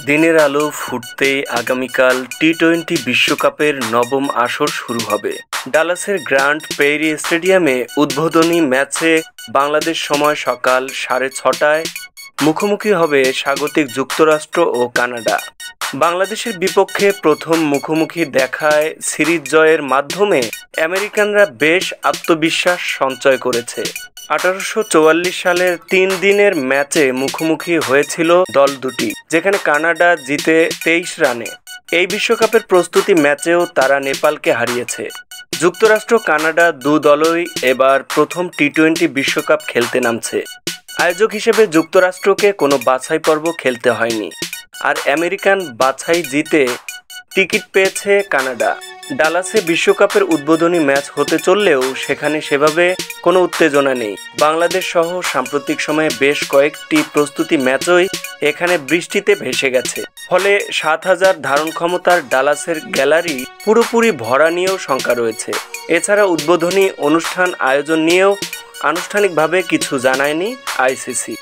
দিনের আলো ফুটতেই আগামীকাল টি-টোয়েন্টি বিশ্বকাপের নবম আসর শুরু হবে। ডালাসের গ্র্যান্ড প্রেইরি স্টেডিয়ামে উদ্বোধনী ম্যাচে বাংলাদেশ সময় সকাল 6:30টায় মুখোমুখি হবে স্বাগতিক যুক্তরাষ্ট্র ও কানাডা। বাংলাদেশের বিপক্ষে প্রথম মুখোমুখি দেখায় সিরিজ জয়ের মাধ্যমে আমেরিকানরা বেশ আত্মবিশ্বাস সঞ্চয় করেছে। 1844 সালের 3 দিনের ম্যাচে মুখোমুখি হয়েছিল দল দুটি, যেখানে কানাডা জিতে 23 রানে। এই বিশ্বকাপের প্রস্তুতি ম্যাচেও তারা নেপালকে হারিয়েছে। যুক্তরাষ্ট্র কানাডা দু দলই এবার প্রথম টি-টোয়েন্টি বিশ্বকাপ খেলতে নামছে। আয়োজক হিসেবে যুক্তরাষ্ট্রকে কোনো বাছাই পর্ব খেলতে হয়নি, আর আমেরিকান বাছাই জিতে টিকিট পেয়েছে কানাডা। ডালাসে বিশ্বকাপের উদ্বোধনী ম্যাচ হতে চললেও সেখানে সেভাবে কোনো উত্তেজনা নেই। বাংলাদেশ সহ সাম্প্রতিক সময়ে বেশ কয়েকটি প্রস্তুতি ম্যাচই এখানে বৃষ্টিতে ভেসে গেছে, ফলে 7,000 ধারণ ক্ষমতার ডালাসের গ্যালারি পুরোপুরি ভরা নিয়েও শঙ্কা রয়েছে। এছাড়া উদ্বোধনী অনুষ্ঠান আয়োজন নিয়েও আনুষ্ঠানিকভাবে কিছু জানায়নি আইসিসি।